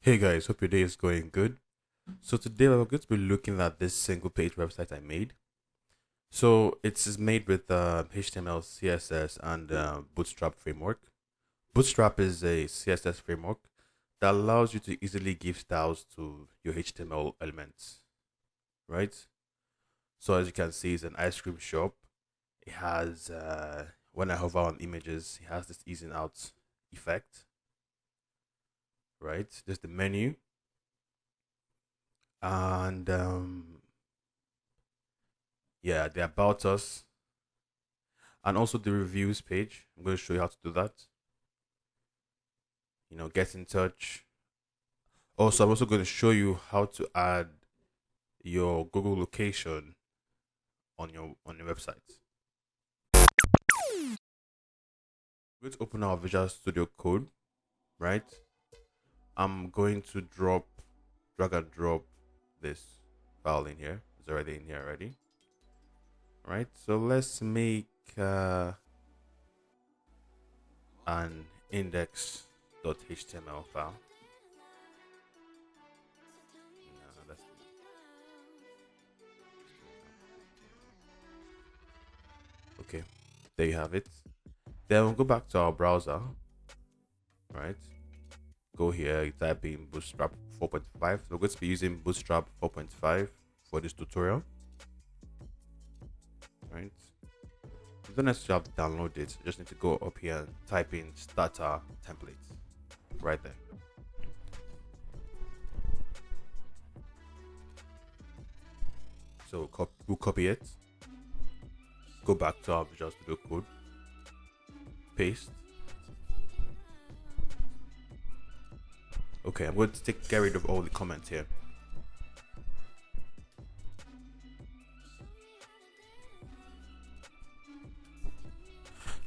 Hey guys, hope your day is going good. So today we're going to be looking at this single page website I made. So it's made with HTML, CSS, and Bootstrap framework. Bootstrap is a CSS framework that allows you to easily give styles to your HTML elements, right? So as you can see, it's an ice cream shop. It has when I hover on images, it has this easing out effect, right? There's the menu and yeah, the about us and also the reviews page. I'm going to show you how to do that. Get in touch. Also, I'm also going to show you how to add your Google location on your website. We're going to open our Visual Studio Code, right? I'm going to drag and drop this file in here. It's already in here already, right? So let's make an index.html file. Let's Okay, there you have it. Then we'll go back to our browser, right? Go here, you type in Bootstrap 4.5. So we're going to be using Bootstrap 4.5 for this tutorial, right? You don't necessarily have to download it. You just need to go up here and type in starter templates right there. So we'll copy it, go back to our Visual Studio Code, paste. Okay, I'm going to get rid of all the comments here.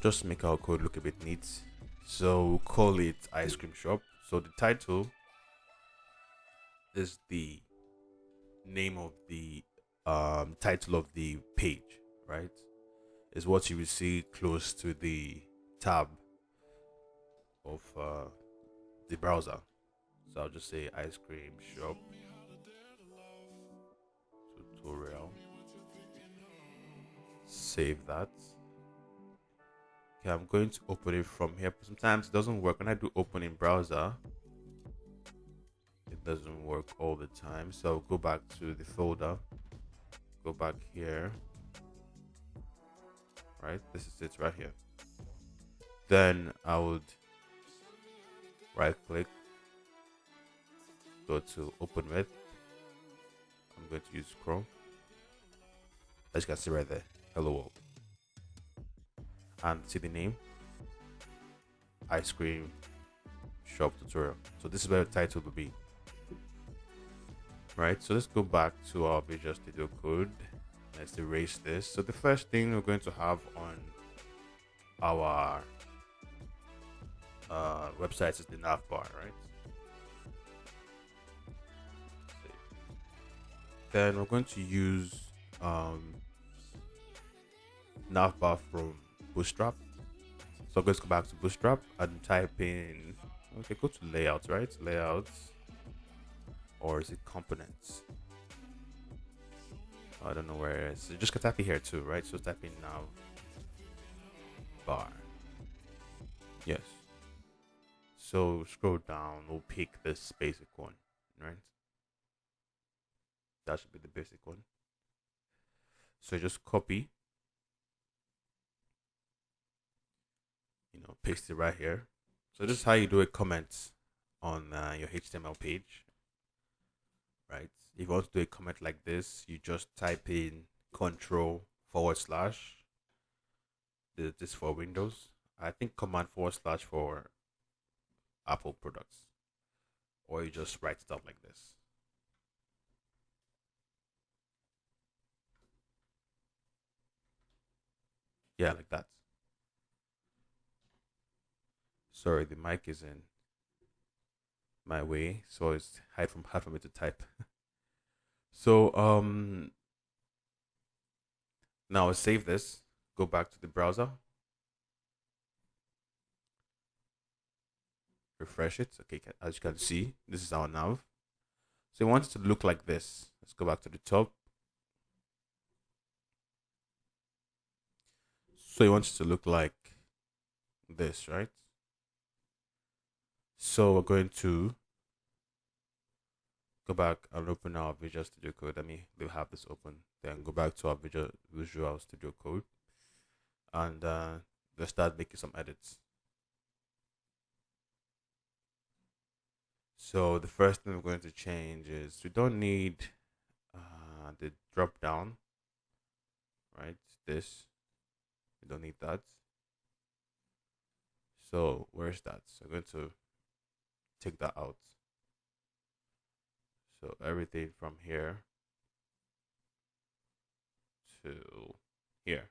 Just to make our code look a bit neat. So we'll call it ice cream shop. So the title is the name of the title of the page, right? Is what you will see close to the tab of the browser. So I'll just say ice cream shop tutorial. Save that. Okay, I'm going to open it from here. Sometimes it doesn't work when I do open in browser. It doesn't work all the time. So I'll go back to the folder. Go back here. Right, this is it right here. Then I would right click, go to open with. I'm going to use Chrome. As you can see right there, hello world. And see the name, ice cream shop tutorial. So this is where the title will be. Right, so let's go back to our Visual Studio Code. Let's erase this. So the first thing we're going to have on our website is the nav bar, right? Then we're going to use navbar from Bootstrap. So let's go back to Bootstrap and type in, okay, go to layout, right? Layouts, or is it components? I don't know where it is. So just type it here too, right? So type in nav bar. Yes. So scroll down, we'll pick this basic one, right? That should be the basic one. So just copy, paste it right here. So this is how you do a comment on your HTML page, right? If you want to do a comment like this, you just type in control / this for Windows. I think command / for Apple products, or you just write it out like this. Yeah, like that. Sorry, the mic is in my way, so it's hard for me to type. So now I'll save this. Go back to the browser. refresh it. Okay, as you can see, this is our nav. So we want it to look like this. Let's go back to the top. So you want it to look like this, right? So we're going to go back and open our Visual Studio Code. Let me have this open. Then go back to our Visual Studio Code and let's start making some edits. So the first thing we're going to change is we don't need the drop down, right? This, we don't need that. So where's that? So I'm going to take that out. So everything from here to here,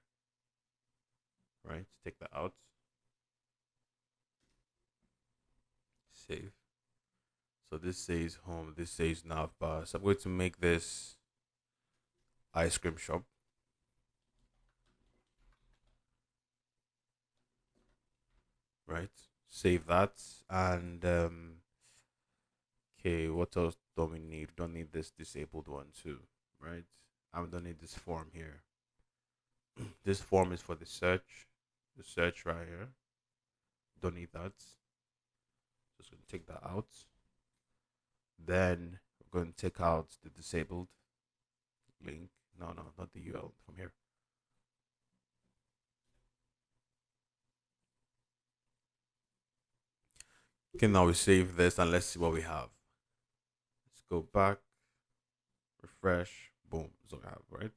right? Take that out. Save. So this says home, this says navbar. So I'm going to make this ice cream shop. Right? Save that. And okay, what else don't we need? We don't need this disabled one too, right? And we don't need this form here. This form is for the search right here. Don't need that. Just gonna take that out. Then we're going to take out the disabled link. No, not the UL. From here. Okay, now we save this and let's see what we have. Let's go back, refresh, boom, that's what we have, right?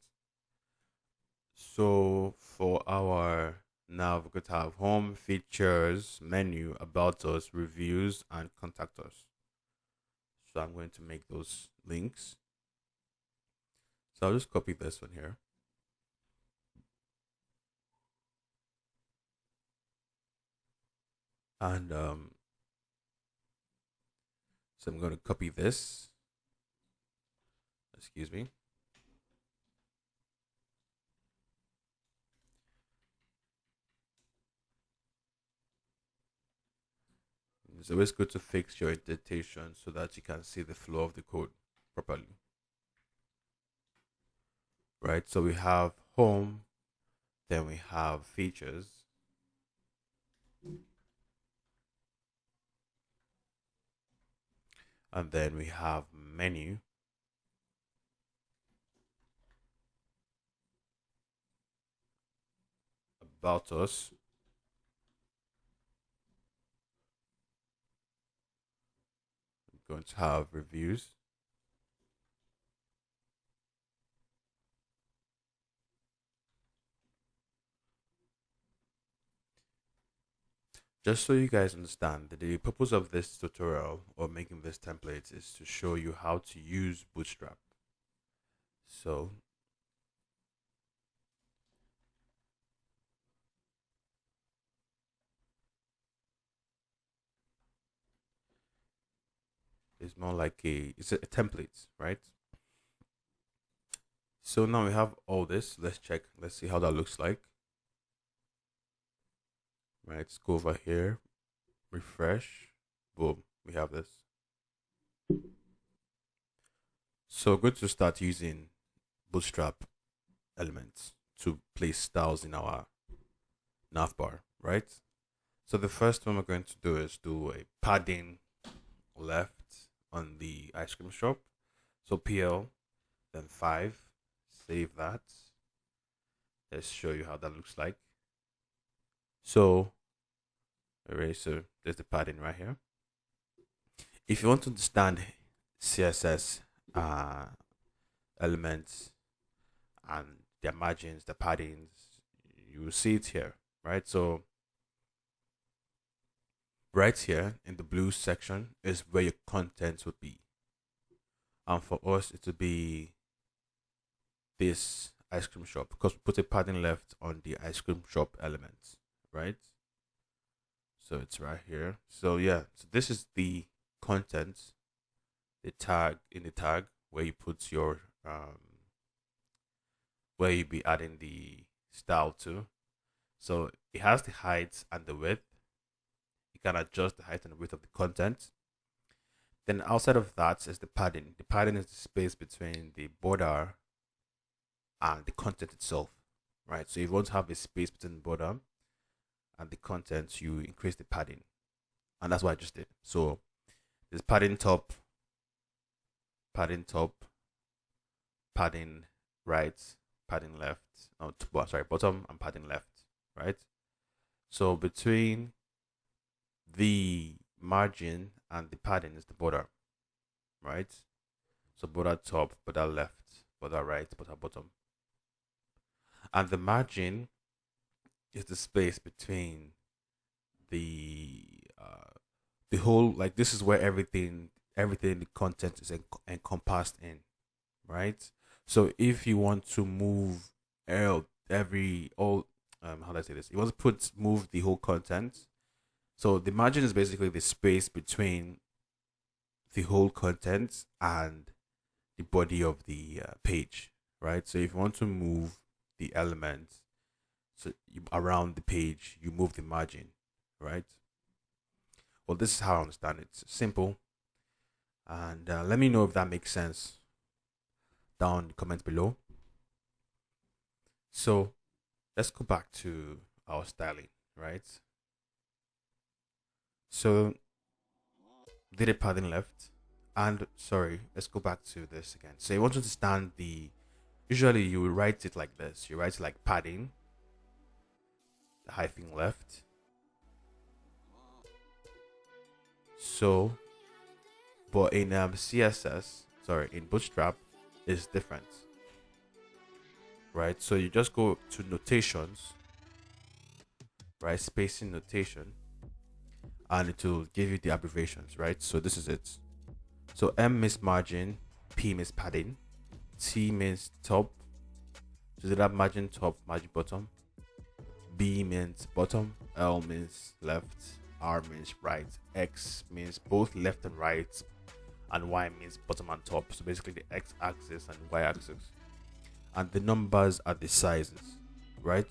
So for our now we're going to have home, features, menu, about us, reviews, and contact us. So I'm going to make those links. So I'll just copy this one here. And so I'm going to copy this. Excuse me. It's always good to fix your indentation so that you can see the flow of the code properly. Right, so we have home, then we have features, and then we have menu, about us, we're going to have reviews, just so you guys understand, the purpose of this tutorial or making this template is to show you how to use Bootstrap. So it's more like it's a template, right? So now we have all this. Let's check. Let's see how that looks like. Right, let's go over here, refresh, boom, we have this. So we're going to start using Bootstrap elements to place styles in our navbar, right? So the first one we're going to do is do a padding left on the ice cream shop. So PL, then 5, save that. Let's show you how that looks like. So, eraser, there's the padding right here. If you want to understand CSS elements and their margins, the paddings, you will see it here, right? So, right here in the blue section is where your content would be. And for us, it would be this ice cream shop because we put a padding left on the ice cream shop elements, right? So it's right here. So yeah, so this is the content, the tag in the tag where you put your where you be adding the style to. So it has the height and the width. You can adjust the height and width of the content. Then outside of that is the padding. The padding is the space between the border and the content itself, right? So if you want to have a space between the border and the content, you increase the padding, and that's what I just did. So there's padding top, padding top, padding right, padding left. No, sorry, bottom and padding left, right? So between the margin and the padding is the border, right? So border top, border left, border right, border bottom. And the margin is the space between the whole, like, this is where everything the content is encompassed in, right? So if you want to move every all how do I say this? You want to move the whole content. So the margin is basically the space between the whole content and the body of the page, right? So if you want to move the elements around the page, you move the margin, right? Well, this is how I understand it. It's simple, and let me know if that makes sense down in the comments below. So let's go back to our styling, right? So did a padding left, and sorry, let's go back to this again. So you want to understand usually you will write it like this. You write it like padding, the hyphen left. So, but in CSS, sorry, in Bootstrap, it's different, right? So you just go to notations, right? Spacing notation, and it will give you the abbreviations, right? So this is it. So M means margin, P means padding, T means top. So did that margin top, margin bottom. B means bottom, L means left, R means right, X means both left and right, and Y means bottom and top. So basically the X axis and Y axis. And the numbers are the sizes, right?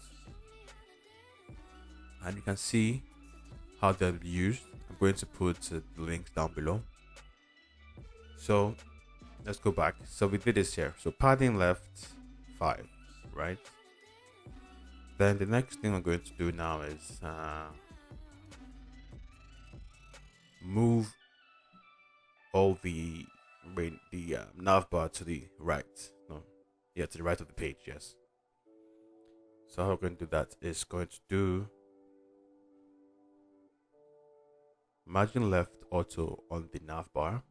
And you can see how they're used. I'm going to put the links down below. So let's go back. So we did this here. So padding left 5, right? Then the next thing I'm going to do now is move all the navbar to the right. No, yeah, to the right of the page. Yes. So how we're going to do that is going to do margin left auto on the navbar.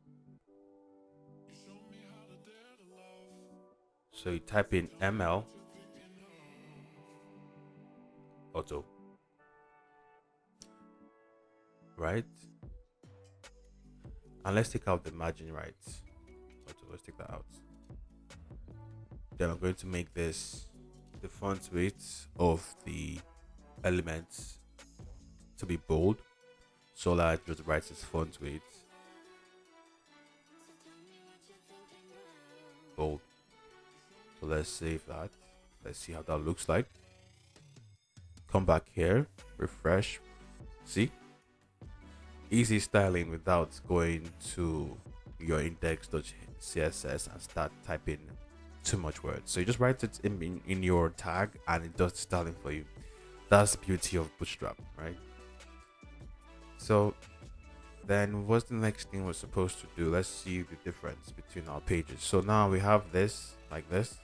So you type in ML auto, right? And let's take out the margin right auto. Let's take that out. Then I'm going to make this the font weight of the elements to be bold. So that I just write this font weight bold. So let's save that. Let's see how that looks like. Come back here, refresh. See, easy styling without going to your index.css and start typing too much words. So you just write it in your tag and it does styling for you. That's the beauty of Bootstrap, right? So then what's the next thing we're supposed to do? Let's see the difference between our pages. So now we have this like this,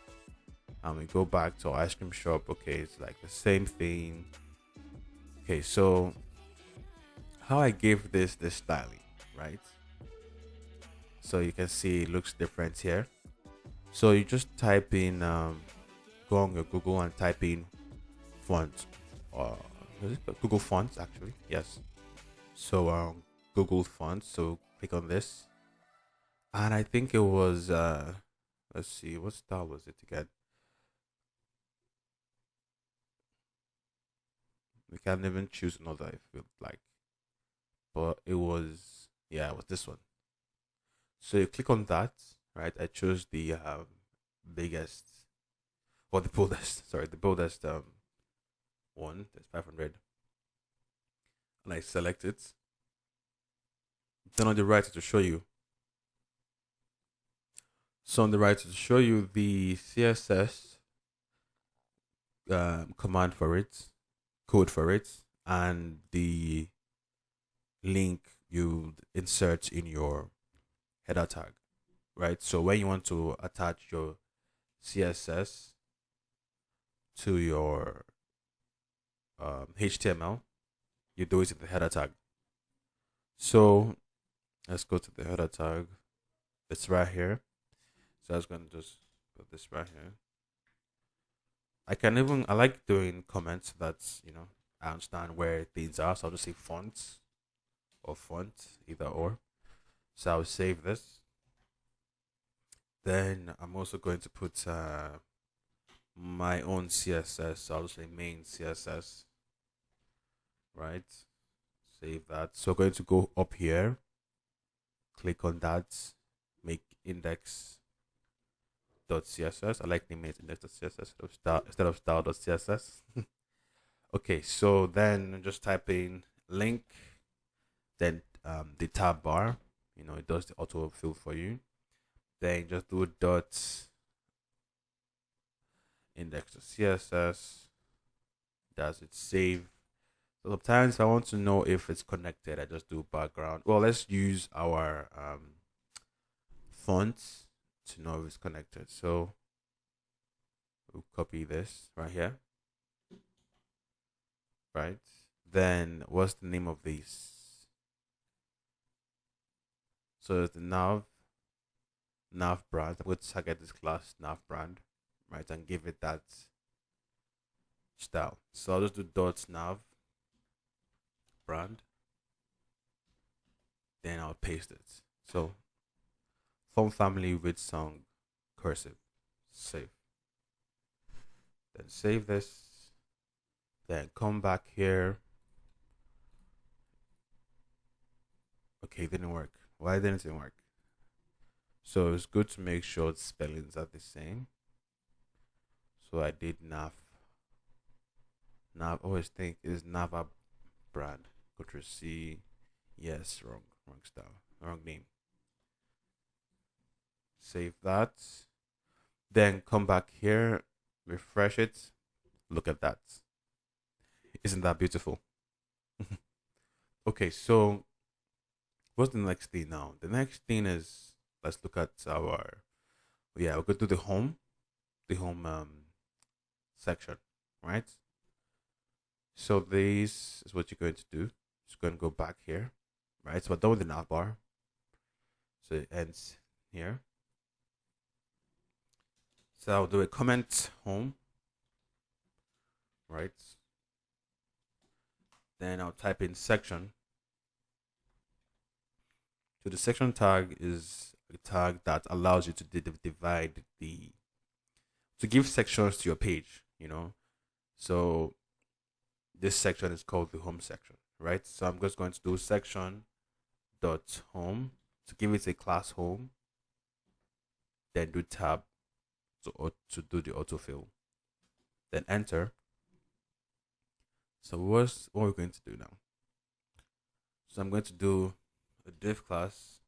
and we go back to our ice cream shop. Okay, it's like the same thing. Okay, so how I gave this styling, right? So you can see it looks different here. So you just type in go on your Google and type in font, or Google fonts actually, yes. So Google fonts, so click on this, and I think it was let's see, what style was it again? We can even choose another if we like, but it was, yeah, it was this one. So you click on that, right? I chose the biggest, or the boldest, sorry, the boldest one. That's 500, and I select it. Then on the right to show you. So on the right to show you the CSS command for it, code for it, and the link you insert in your header tag, right? So when you want to attach your CSS to your HTML, you do it in the header tag. So let's go to the header tag. It's right here. So I was going to just put this right here. I like doing comments that's, I understand where things are. So I'll just say fonts or font, either or. So I'll save this. Then I'm also going to put my own CSS. So I'll just say main CSS. Right. Save that. So I'm going to go up here. Click on that. Make index.css. I like naming it index.css instead of style.css. Okay, so then just type in link, then the tab bar, it does the auto fill for you. Then just do dot index.css. Does it save? So sometimes if I want to know if it's connected, I just do background. Well, let's use our fonts to know if it's connected. So we'll copy this right here. Right. Then what's the name of these? So it's the nav brand. I'm going to target this class nav brand, right, and give it that style. So I'll just do dot nav brand. Then I'll paste it. So font family with song cursive. Save. Then save this. Then come back here. Okay, it didn't work. Why didn't it work? So it's good to make sure the spellings are the same. So I did nav. Always think is Nava brand. Control C. Yes, wrong style, wrong name. Save that. Then come back here, refresh it. Look at that. Isn't that beautiful? Okay, so what's the next thing now? The next thing is, let's look at we're going to do the home section, right? So this is what you're going to do. Just going to go back here, right? So we're done with the nav bar. So it ends here. So I'll do a comment home, right? Then I'll type in section. So the section tag is a tag that allows you to divide to give sections to your page, So this section is called the home section, right? So I'm just going to do section dot home to give it a class home, then do tab to do the autofill, then enter. So what we're going to do now? So I'm going to do a div class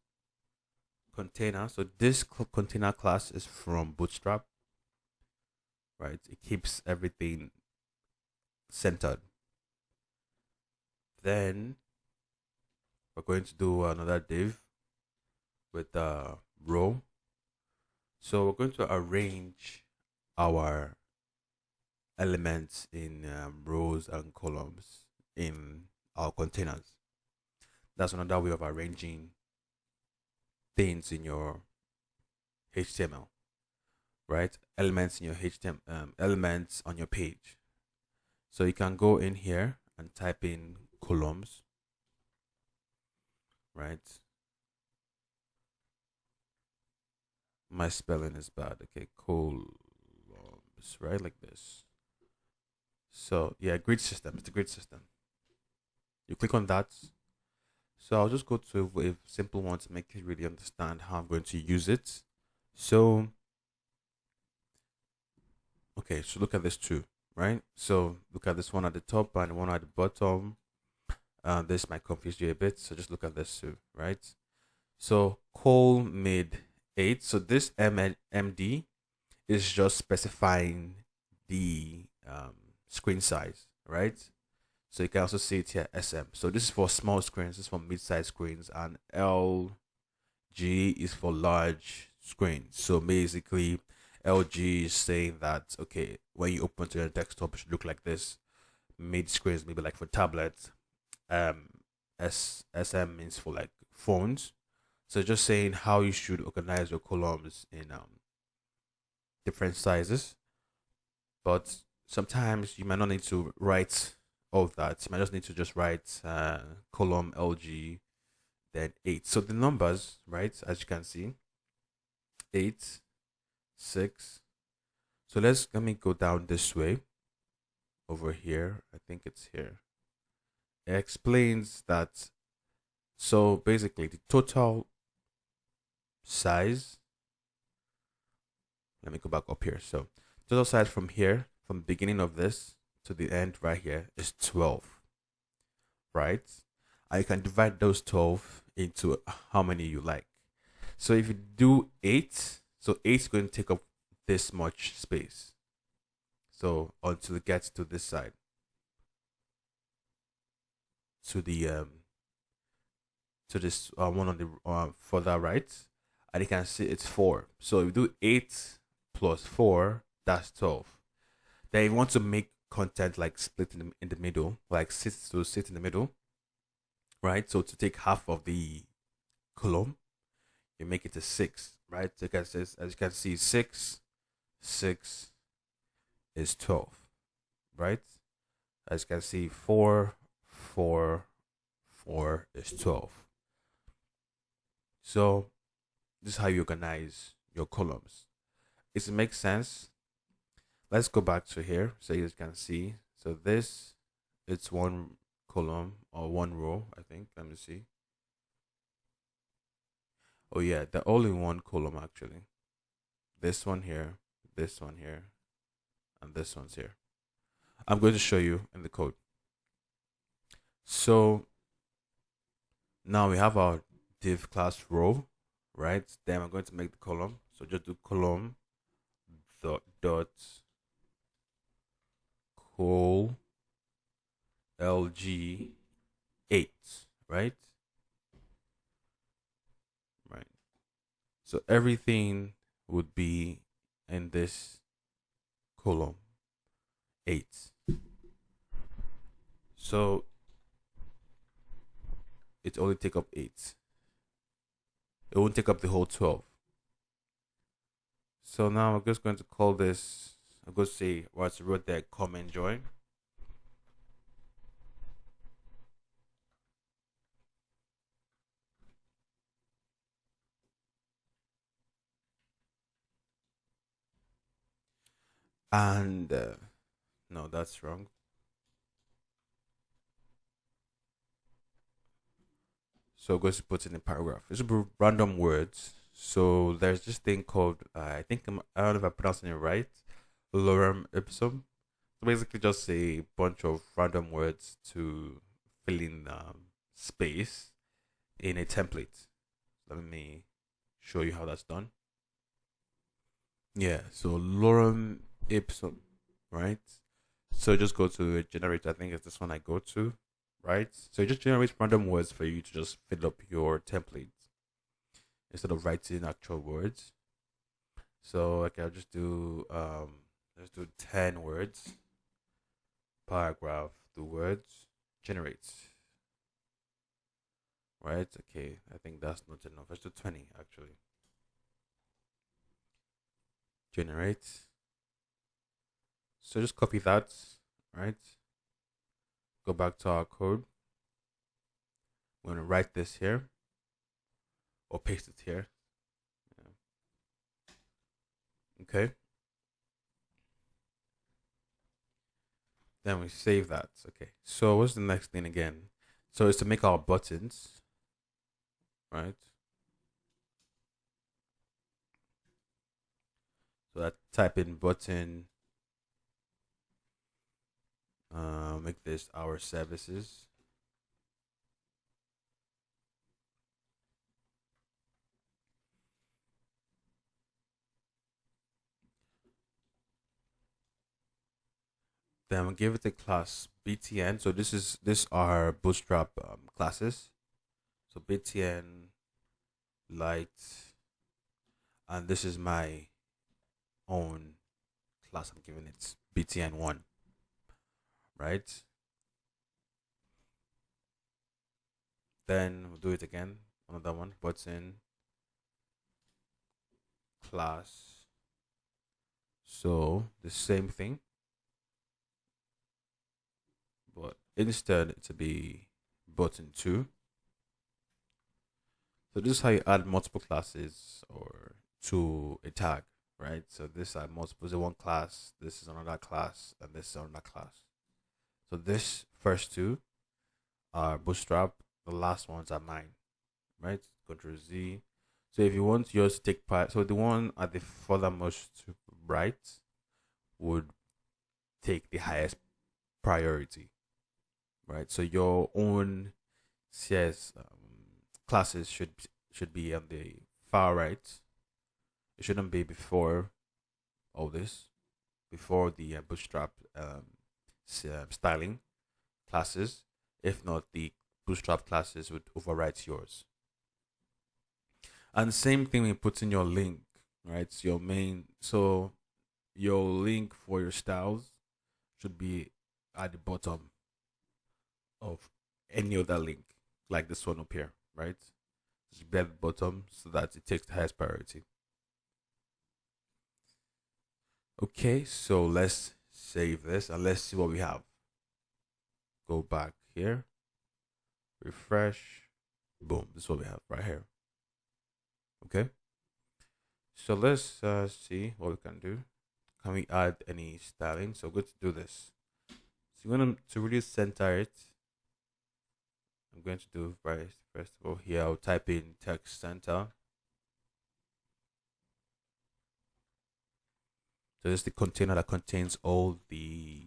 container. So this container class is from Bootstrap, right? It keeps everything centered. Then we're going to do another div with a row. So we're going to arrange our elements in rows and columns in our containers. That's another way of arranging things in your HTML, right? Elements in your HTML, elements on your page. So you can go in here and type in columns, right? My spelling is bad. Okay, columns, right? Like this. So yeah, grid system. It's a grid system. You click on that. So I'll just go to a simple one to make you really understand how I'm going to use it. So, okay, so look at this too, right? So look at this one at the top and one at the bottom. This might confuse you a bit, so just look at this too, right? So col mid 8. So this MD is just specifying the screen size, right? So you can also see it here, SM. So this is for small screens, this is for mid-sized screens, and LG is for large screens. So basically, LG is saying that, okay, when you open to your desktop, it should look like this. Mid screens, maybe like for tablets. Um, SM means for like phones. So just saying how you should organize your columns in different sizes. But sometimes you might not need to write all of that. You might just need to just write column LG, then 8. So the numbers, right, as you can see, 8, 6. So let me go down this way over here. I think it's here. It explains that. So basically, the total size. Let me go back up here. So total size from here, from the beginning of this to the end right here, is 12, right? And you can divide those 12 into how many you like. So if you do 8, so 8 is going to take up this much space. So until it gets to this side, to the to this one on the further right, and you can see it's 4. So if you do 8 plus 4, that's 12. Then you want to make content like split in the middle, like sit in the middle, right? So to take half of the column, you make it a 6, right? So as you can see, 6 is 12, right? As you can see, 4 is 12. So this is how you organize your columns. If it makes sense, let's go back to here so you can see. So this, it's one column or one row, I think. Let me see. Oh yeah, they're all in one column actually. This one here, and this one's here. I'm going to show you in the code. So now we have our div class row, right? Then I'm going to make the column. So just do column dot col LG 8, right? Right. So everything would be in this column 8. So it only take up 8. It won't take up the whole 12. So now I'm just going to call this, I'm going to say what's wrote there, comment join. And no, that's wrong. So I'm going to put in a paragraph. It's random words. So there's this thing called, I don't know if I'm pronouncing it right, lorem ipsum. So basically just a bunch of random words to fill in space in a template. Let me show you how that's done. Yeah, so lorem ipsum, right? So just go to generate. I think it's this one I go to, right? So it just generates random words for you to just fill up your template instead of writing actual words. So like I'll just do let's do 10 words. Paragraph, the words, generate. Right? Okay, I think that's not enough. Let's do 20 actually. Generate. So just copy that, right? Go back to our code. We're gonna write this here or paste it here. Yeah. Okay. Then we save that. Okay. So what's the next thing again? So it's to make our buttons, right? So that type in button. Make this our services. Then we'll give it a class btn. So this are Bootstrap classes. So btn light, and this is my own class. I'm giving it btn1, right? Then we'll do it again. Another one, button class. So the same thing, but instead to be button2. So this is how you add multiple classes or to a tag, right? So this are multiple. This is one class. This is another class, and this is another class. So this first two are Bootstrap. The last ones are mine, right? Control Z. So if you want yours to take part, so the one at the furthermost right would take the highest priority, right? So your own CS classes should be on the far right. It shouldn't be before all this, before the Bootstrap styling classes. If not, the Bootstrap classes would overwrite yours. And same thing when you put in your link, right? So your main, so your link for your styles should be at the bottom of any other link, like this one up here, right? It should be at the bottom so that it takes the highest priority. Okay, so let's save this and let's see what we have. Go back here, refresh, boom, this is what we have right here. Okay, so let's see what we can do. Can we add any styling? So good to do this. So you want to really center it. I'm going to do first of all here. I'll type in text center. So this is the container that contains all the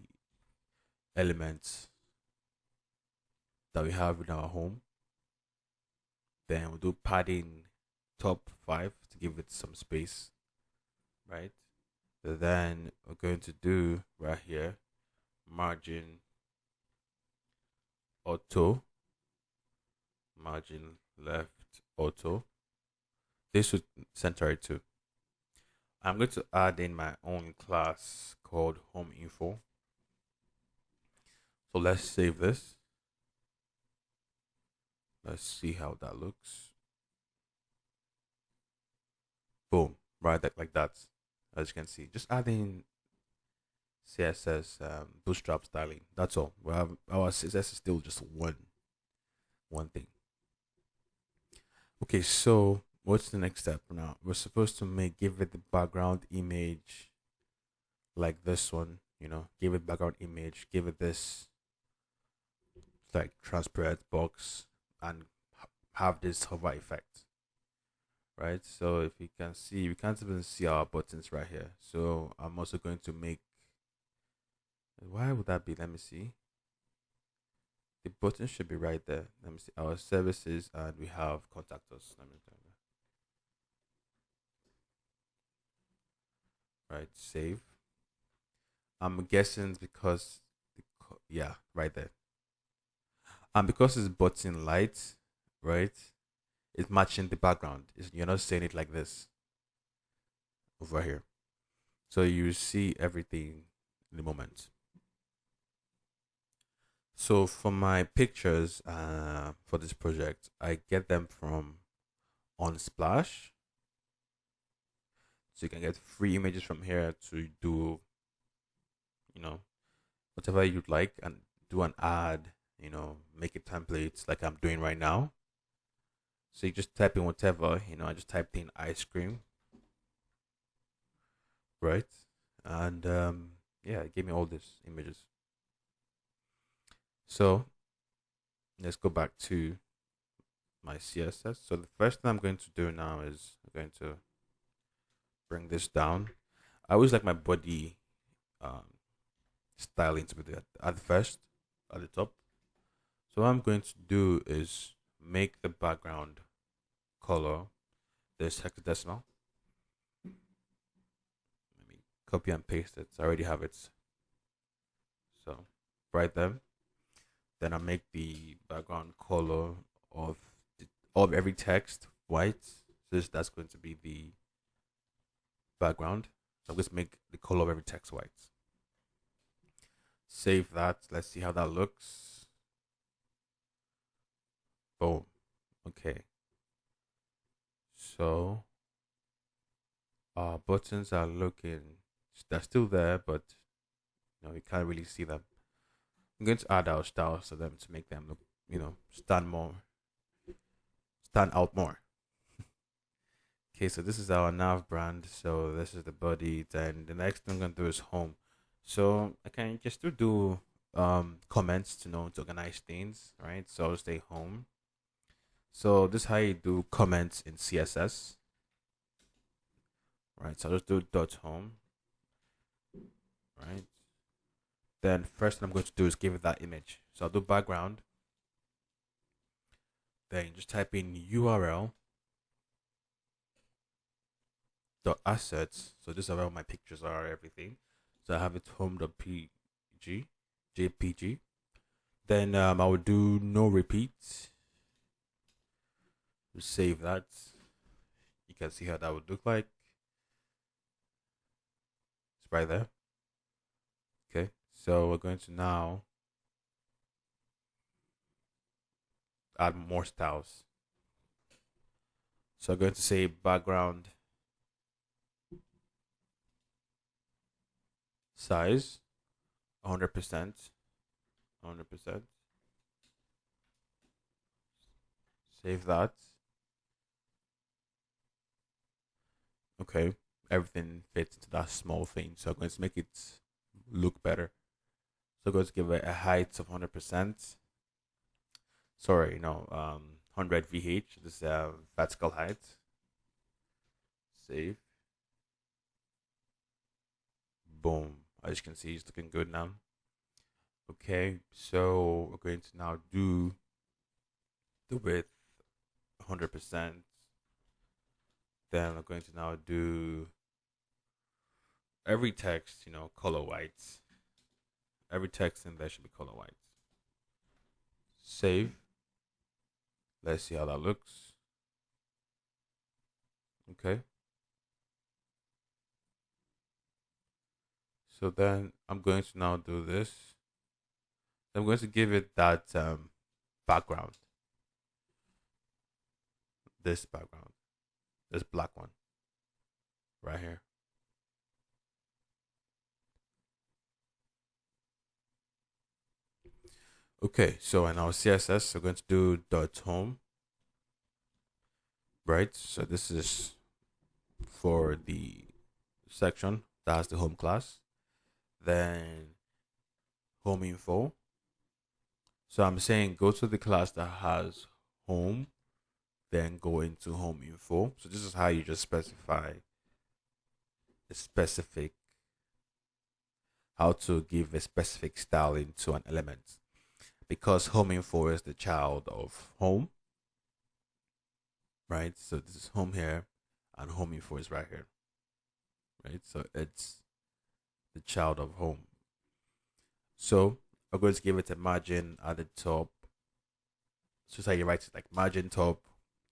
elements that we have in our home. Then we'll do padding top 5 to give it some space, right? So then we're going to do right here margin auto, margin left auto. This would center it too. I'm going to add in my own class called home info. So let's save this. Let's see how that looks. Boom, right like that. As you can see, just adding CSS Bootstrap styling. That's all. We have our CSS is still just one thing. Okay, so what's the next step now? We're supposed to give it the background image like this one, give it background image, give it this like transparent box and have this hover effect, right? So if you can see, we can't even see our buttons right here. So I'm also going to make, why would that be? Let me see. The button should be right there. Let me see our services, and we have contact us. Let me right, save. I'm guessing because yeah, right there. And because it's button light, right? It's matching the background. You're not saying it like this over here. So you see everything in the moment. So for my pictures for this project, I get them from Unsplash. So you can get free images from here to do, whatever you'd like, and do an ad, make it templates like I'm doing right now. So you just type in whatever, I just typed in ice cream, right? And yeah, it gave me all these images. So let's go back to my CSS. So the first thing I'm going to do now is I'm going to bring this down. I always like my body styling to be at first, at the top. So what I'm going to do is make the background color this hexadecimal. Let me copy and paste it. I already have it. So write them. Then I make the background color of every text white. So that's going to be the background. So I'm going to make the color of every text white. Save that. Let's see how that looks. Boom. Okay. So our buttons are looking, they're still there, but you can't really see them. I'm going to add our styles to them to make them look, stand out more. Okay, so this is our nav brand. So this is the body. Then the next thing I'm gonna do is home. So I can just do comments to organize things, right? So I'll stay home. So this is how you do comments in CSS. Right, so I'll just do dot home. Right. Then first thing I'm going to do is give it that image. So I'll do background. Then just type in URL dot assets. So this is where my pictures are, everything. So I have it home.pg, JPG. Then I will do no repeats. Save that. You can see how that would look like. It's right there. Okay, so we're going to now add more styles. So I'm going to say background size 100%. Save that. Okay, everything fits into that small thing. So I'm going to make it look better. So I'm going to give it a height of 100%. Sorry, 100 VH. This is vertical height. Save. Boom. As you can see, it's looking good now. Okay, so we're going to now do the width 100%. Then we're going to now do every text, color white. Every text in there should be color white. Save. Let's see how that looks. Okay. So then I'm going to now do this. I'm going to give it that background. This background. This black one. Right here. Okay, so in our CSS, we're going to do dot home. Right, so this is for the section that has the home class. Then home info. So I'm saying go to the class that has home, then go into home info. So this is how you just specify a specific, how to give a specific style into an element. Because home info is the child of home, right? So this is home here, and home info is right here, right? So it's the child of home. So I'm going to give it a margin at the top. So it's how you write it, like margin top.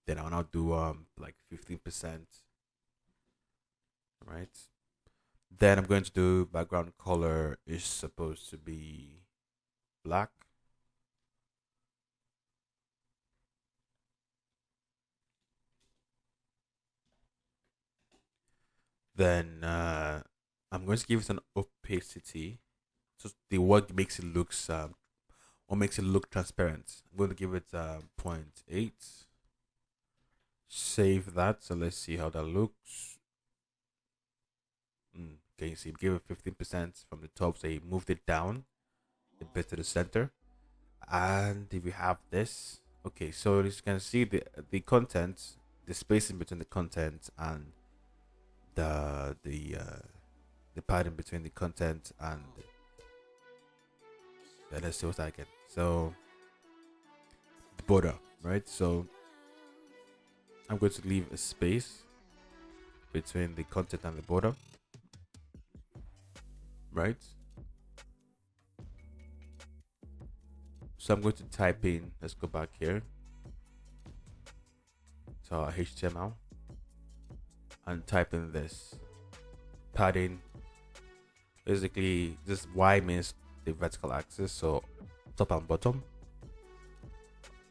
Then I'll now do like 15%, right? Then I'm going to do background color is supposed to be black. Then I'm going to give it an opacity. So the what makes it looks what makes it look transparent. I'm going to give it 0.8. Save that. So let's see how that looks. Okay, you see, give it 15% from the top. So you moved it down a bit to the center. And if you have this, okay, so you can see the content, the spacing between the content and the pattern between the content and let's see what I get. So the border, right? So I'm going to leave a space between the content and the border, right? So I'm going to type in, let's go back here to our HTML and type in this padding. Basically, this Y means the vertical axis, so top and bottom,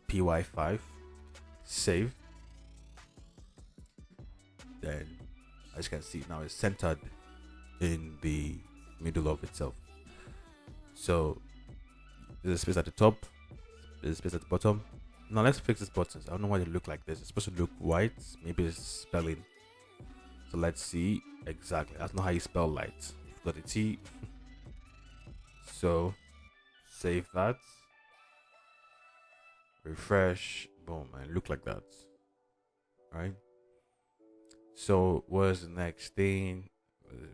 PY5, save. Then, as you can see, now it's centered in the middle of itself. So there's a space at the top, there's a space at the bottom. Now let's fix these buttons. I don't know why they look like this. It's supposed to look white. Maybe it's spelling. So let's see. Exactly. That's not how you spell light. Got a T. So save that. Refresh. Boom. And look like that. Right. So what's the next thing?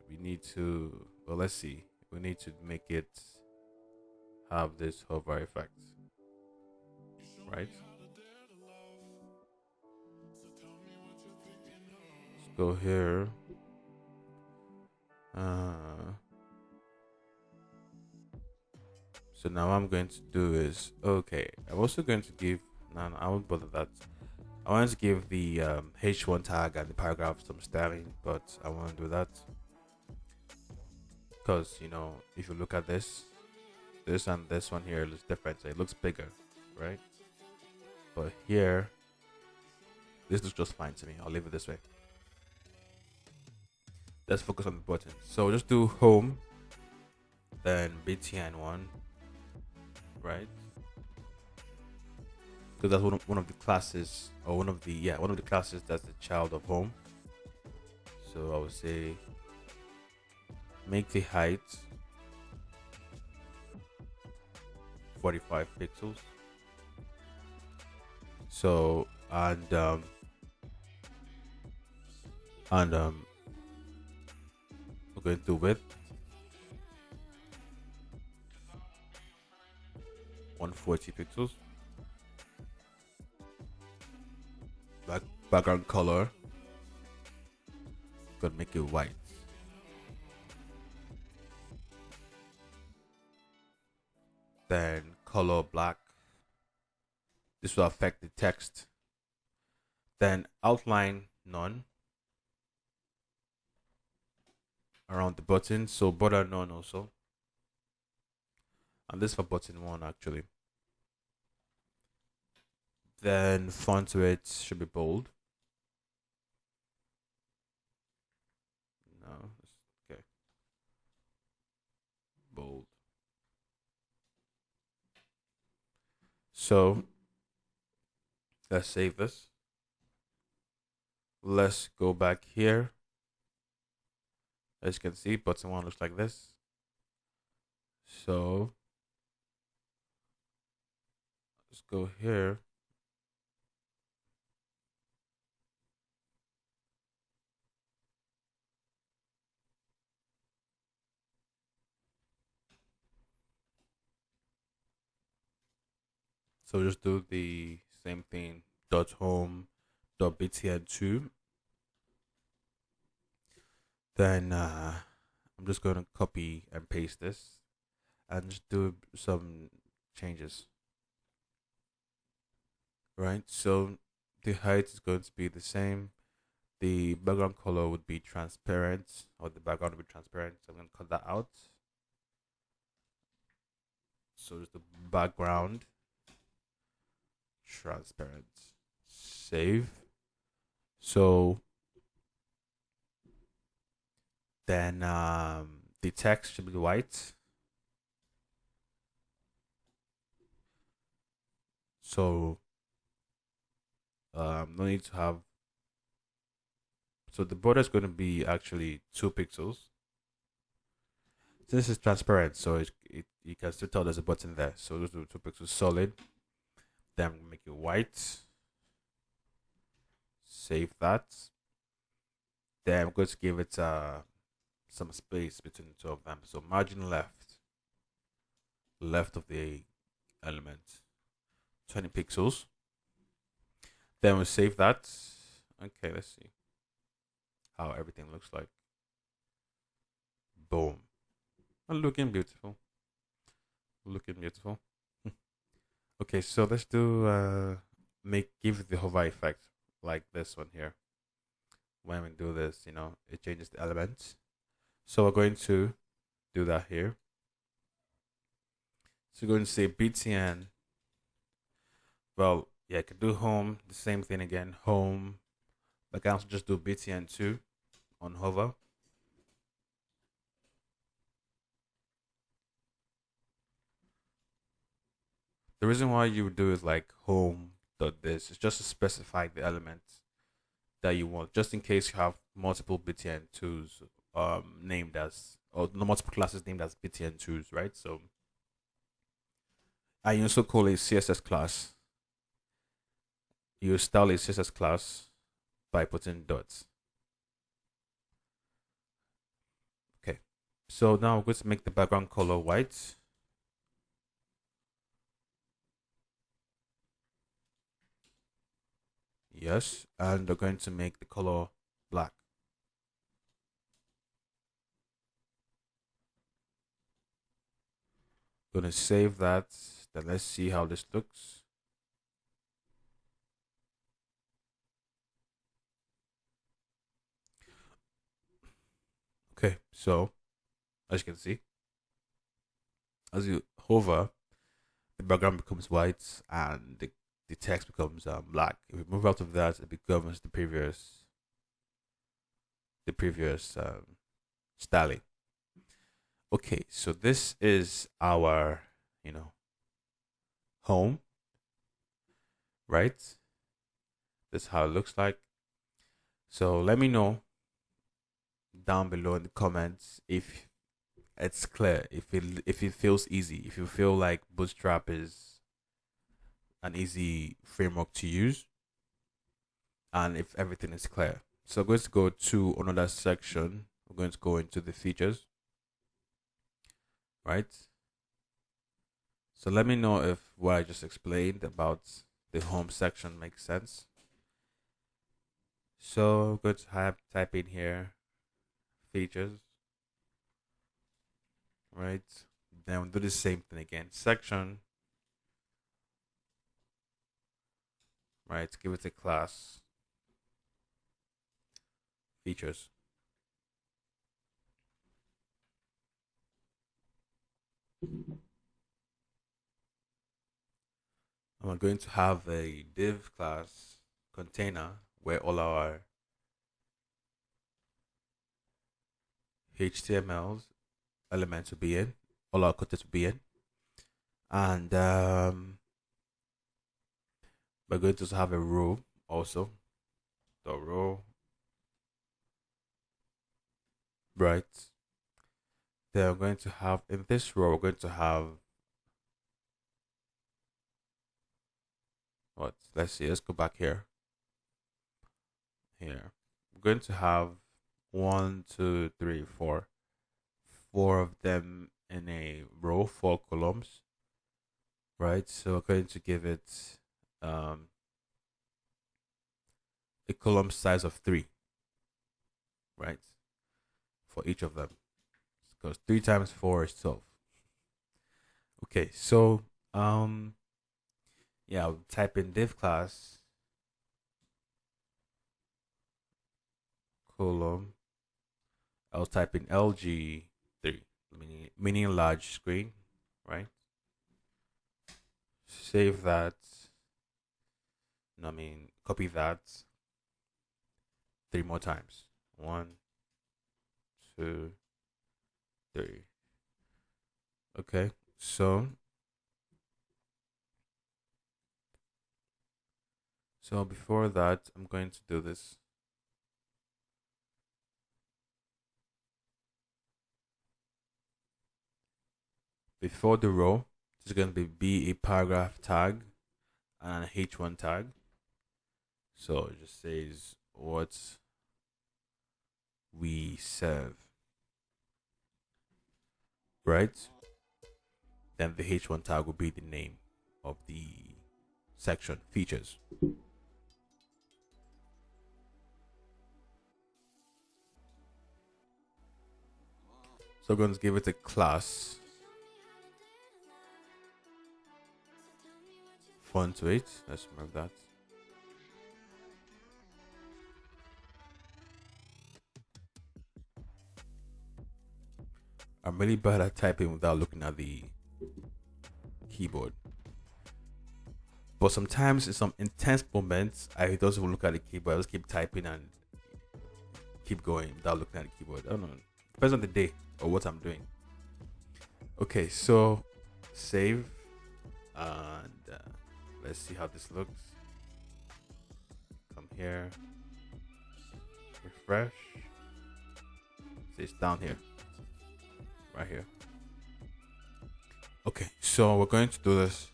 We need to. Well, let's see. We need to make it have this hover effect. Right. Let's go here. So now what I'm going to do is, okay, I'm also going to give, no, I won't bother that. I want to give the H1 tag and the paragraph some styling, but I won't do that. Because, you know, if you look at this and this one here looks different, so it looks bigger, right? But here, this looks just fine to me. I'll leave it this way. Let's focus on the button. So just do home, then BTN1, right? Because that's one of the classes, or one of the classes that's the child of home. So I would say make the height 45 pixels. So and we're going to width 140 pixels. Background color, gonna make it white. Then color black. This will affect the text. Then outline none around the button, so border none also. And this for button 1 actually. Then font weight should be bold. No, okay. Bold. So let's save this. Let's go back here. As you can see, button 1 looks like this. So let's go here. So just do the same thing, dot home, dot btn2. Then I'm just going to copy and paste this and just do some changes. Right, so the height is going to be the same. The background color would be transparent, or the background would be transparent. So I'm going to cut that out. So it's the background transparent. Save. So then the text should be white. So no need to have. So the border is going to be actually 2 pixels. This is transparent, so you can still tell there's a button there. So those are 2 pixels solid. Then make it white. Save that. Then I'm going to give it some space between the two of them. So margin left of the element, 20 pixels. Then we'll save that. Okay, let's see how everything looks like. Boom. Looking beautiful. Looking beautiful. Okay, so let's do give it the hover effect like this one here. When we do this, it changes the elements. So we're going to do that here. So we're going to say btn. Well, yeah, I could do home, the same thing again, home. I can also just do btn2 on hover. The reason why you would do is like home dot this is just to specify the elements that you want, just in case you have multiple btn2s named as, or multiple classes named as btn2s, right? So I also call a CSS class. You style a CSS class by putting dots. Okay, so now we're going to make the background color white. Yes, and we're going to make the color black. Gonna save that. Then let's see how this looks. Okay, so as you can see, as you hover, the background becomes white and the text becomes black. If we move out of that, it becomes the previous styling. Okay, so this is our home, right? This is how it looks like. So let me know down below in the comments if it's clear, if it feels easy, if you feel like Bootstrap is an easy framework to use, and if everything is clear. So I'm going to go to another section. We're going to go into the features, right? So let me know if what I just explained about the home section makes sense. So I'm going to type in here features, right? Then we'll do the same thing again. Section, right? Give it a class. Features. And we're going to have a div class container where all our HTMLs elements will be in, all our content will be in, and we're going to have a row also. The row, right? Then we're going to have in this row, we're going to have what? Let's see. Let's go back here. Here, we're going to have 1, 2, 3, 4, 4 of them in a row, 4 columns, right? So we're going to give it a column size of 3, right? For each of them, because 3 times 4 is 12. Okay, so yeah, I'll type in div class column. I'll type in LG3, meaning large screen, right? Save that. Copy that 3 more times. 1, 2, 3. Okay, so before that, I'm going to do this. Before the row, there's going to be a paragraph tag and an H1 tag. So it just says what we serve, right? Then the H1 tag will be the name of the section features. So I'm going to give it a class. font weight. Let's remove that. I'm really bad at typing without looking at the keyboard. But sometimes in some intense moments, I don't even look at the keyboard. I just keep typing and keep going without looking at the keyboard. I don't know. Depends on the day or what I'm doing. Okay, so save and let's see how this looks. Come here, refresh. See, it's down here, right here. Okay, so we're going to do this.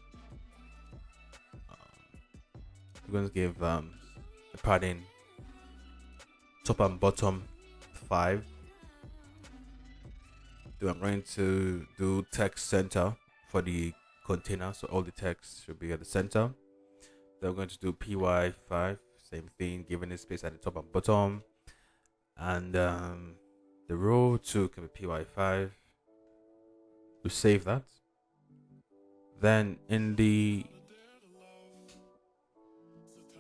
We're going to give the padding top and bottom 5. I'm going to do text center for the container, so all the text should be at the center. Then we're going to do py5, same thing, giving it space at the top and bottom, and the row 2 can be py5. We save that. Then in the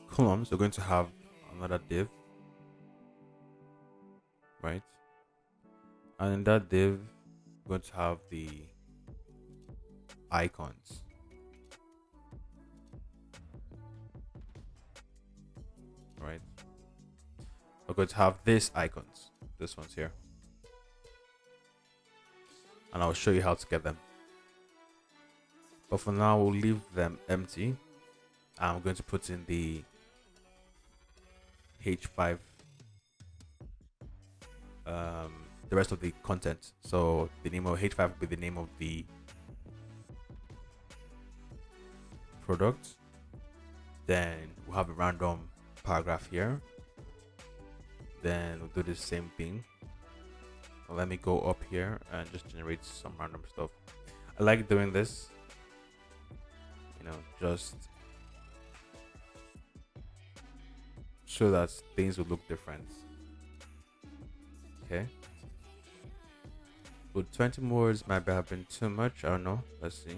columns, we're going to have another div, right? And in that div, we're going to have the icons. Right? We're going to have these icons. This one's here. And I'll show you how to get them. But for now, we'll leave them empty. I'm going to put in the H5 the rest of the content. So the name of H5 will be the name of the product. Then we'll have a random paragraph here. Then we'll do the same thing. So let me go up here and just generate some random stuff. I like doing this, you know, just so that things will look different. Okay. But 20 words might have been too much. I don't know. Let's see.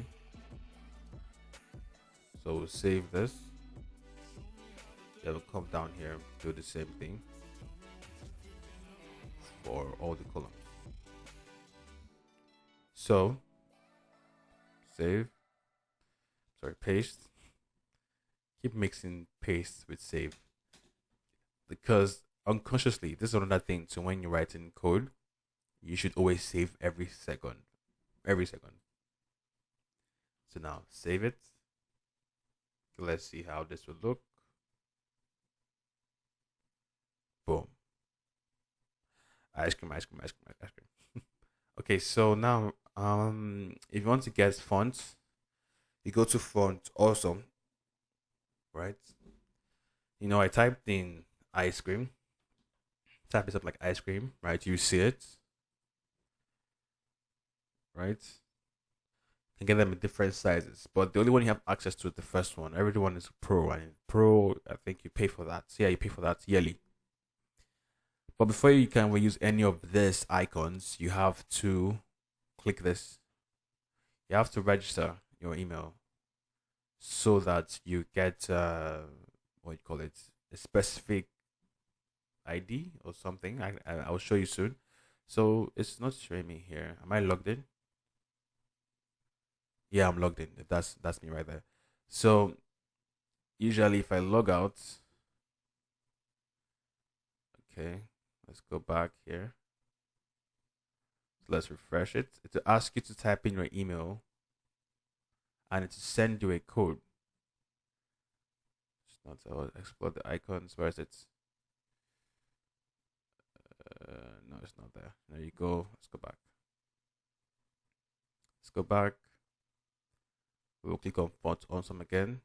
So we'll save this. Then we'll come down here, do the same thing for all the columns. So save. Sorry, paste. Keep mixing paste with save, because unconsciously, this is another thing. So when you're writing code, you should always save every second. Every second. So now save it. Let's see how this will look. Boom. Ice cream, ice cream, ice cream, ice cream. Okay, so now if you want to get fonts, you go to font also. Right? You know, I typed in ice cream. Type this up like ice cream, right? You see it. Right? You can get them in different sizes, but the only one you have access to is the first one. Everyone is Pro, and Pro, I think you pay for that. So yeah, you pay for that yearly. But before you can use any of these icons, you have to click this. You have to register your email so that you get what you call it, a specific ID or something. I'll show you soon. So it's not showing me here. Am I logged in? Yeah, I'm logged in. That's me right there. So usually if I log out, okay, let's go back here. Let's refresh it. It will ask you to type in your email and it will send you a code. It's not, I'll explore the icons. Where is it? No, it's not there. There you go. Let's go back. Let's go back. We'll click on font awesome again.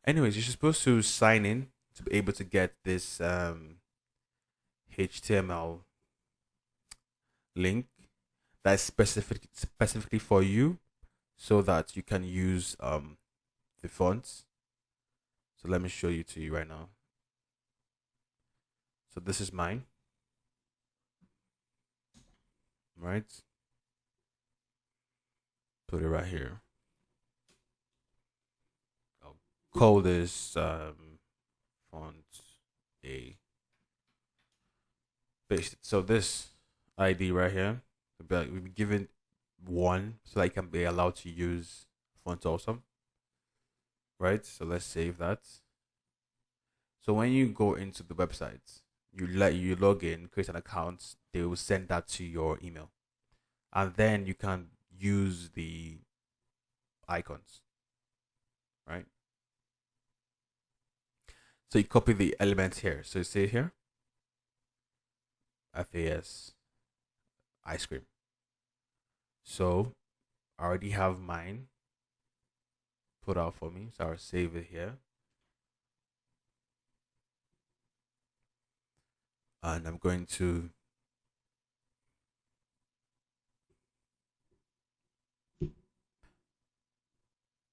Anyways, you're supposed to sign in to be able to get this HTML link that's specifically for you, so that you can use the fonts. So let me show you to you right now. So this is mine, right? Put it right here. I'll call this font A. Paste it. So this ID right here, we'll be given one, so I can be allowed to use Font Awesome. Right? So let's save that. So when you go into the website, you log in, create an account, they will send that to your email. And then you can use the icons. Right? So you copy the elements here. So you see here, FAS ice cream. So I already have mine put out for me. So I'll save it here. And I'm going to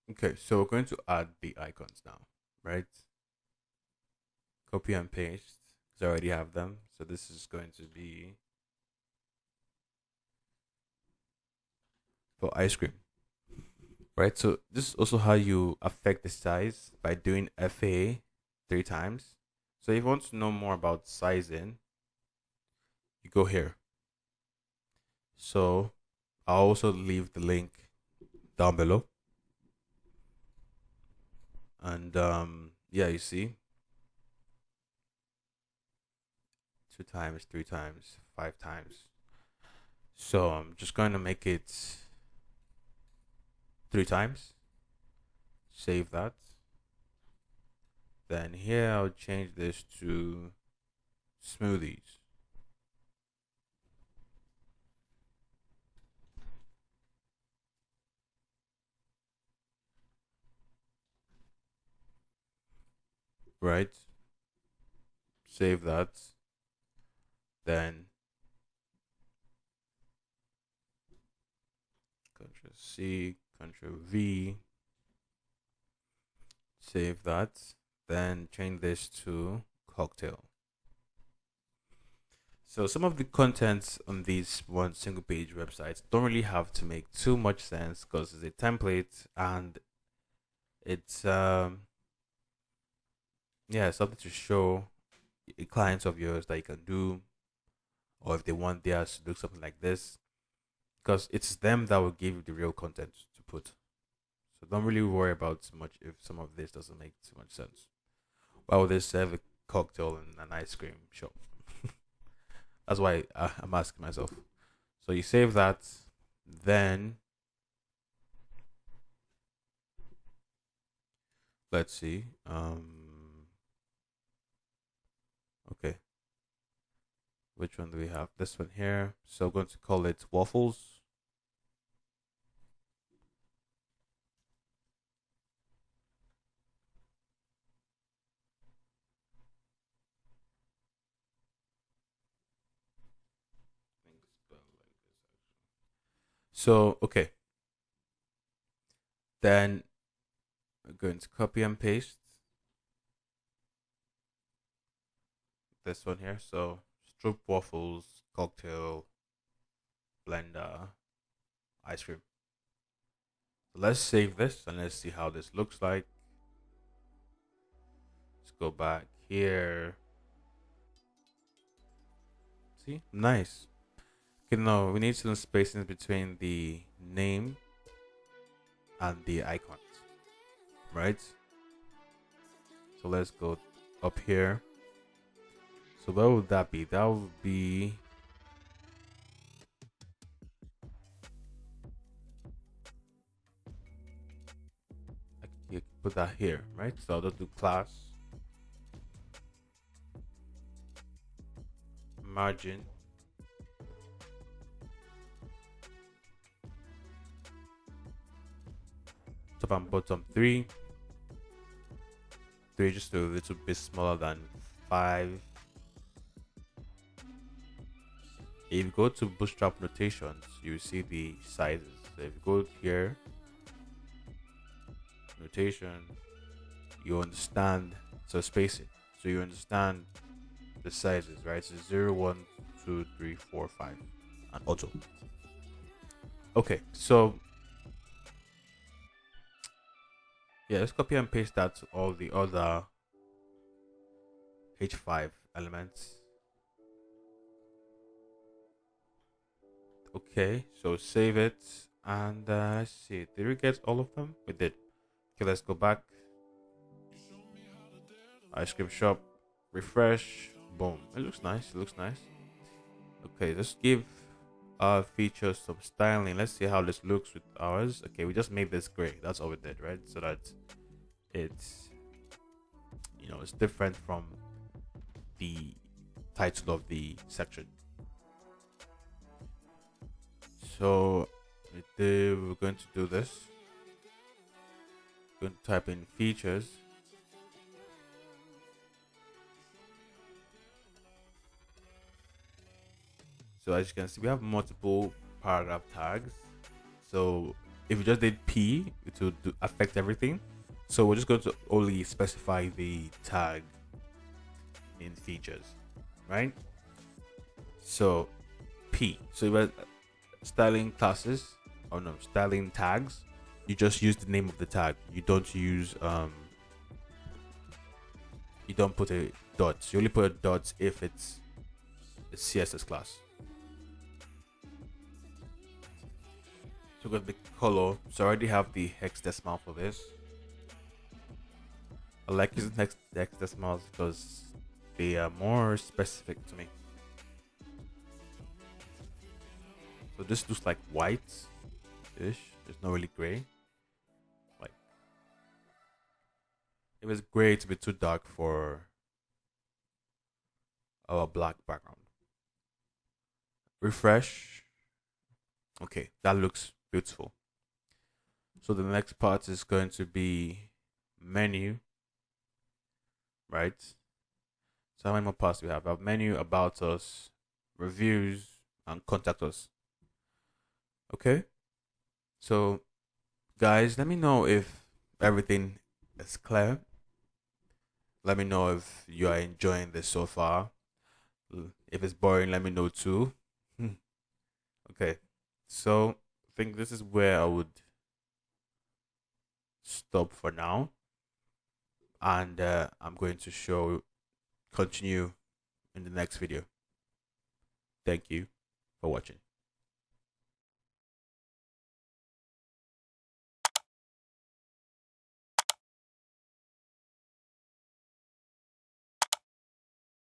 okay, so we're going to add the icons now, right? Copy and paste because I already have them. So this is going to be for ice cream, right? So this is also how you affect the size by doing FA 3 times. So if you want to know more about sizing, you go here. So I'll also leave the link down below. And yeah, you see 2 times, 3 times, 5 times. So I'm just going to make it 3 times. Save that. Then here I'll change this to smoothies. Right? Save that. Then Ctrl C, Ctrl V. Save that. Then change this to cocktail. So some of the contents on these one single page websites don't really have to make too much sense because it's a template and it's yeah, something to show clients of yours that you can do, or if they want theirs to do something like this, because it's them that will give you the real content to put. So don't really worry about too much if some of this doesn't make too much sense. Why would they serve a cocktail in an ice cream shop? That's why I'm asking myself. So you save that, then let's see. Okay. Which one do we have? This one here. So I'm going to call it waffles. So, okay. Then we're going to copy and paste this one here. So, stroop waffles, cocktail, blender, ice cream. So let's save this and let's see how this looks like. Let's go back here. See? Nice. Okay, now we need some spacing between the name and the icons, right? So let's go up here. So where would that be? That would be I can put that here, right? So I'll just do class margin top and bottom 3 just a little bit smaller than 5. If you go to Bootstrap notations, you see the sizes. So if you go here, notation, you understand, so spacing. So you understand the sizes, right? So 0, 1, 2, 3, 4, 5, and auto. Okay, so Yeah, let's copy and paste that to all the other H5 elements. Okay, so save it and let's see. Did we get all of them? We did. Okay, let's go back. Ice cream shop, refresh, boom. It looks nice. It looks nice. Okay, let's give our features some styling. Let's see how this looks with ours. Okay, we just made this gray. That's all we did, right? So that it's, you know, it's different from the title of the section. So we're going to do this. We're going to type in features. So as you can see, we have multiple paragraph tags. So if you just did P, it will affect everything. So we're just going to only specify the tag in features, right? So P. So you have styling classes, or no, styling tags. You just use the name of the tag. You don't use you don't put a dot. You only put a dot if it's a CSS class. So we've got the color. So I already have the hexadecimal for this. I like using hexadecimals because they are more specific to me. So this looks like white-ish. It's not really gray. Like, if it's gray, it's a bit too dark for our black background. Refresh. Okay, that looks beautiful. So the next part is going to be menu, right? So how many more parts do we have? We have menu, about us, reviews, and contact us. Okay. So guys, let me know if everything is clear. Let me know if you are enjoying this so far. If it's boring, let me know too. Okay. So I think this is where I would stop for now. And I'm going to continue in the next video. Thank you for watching.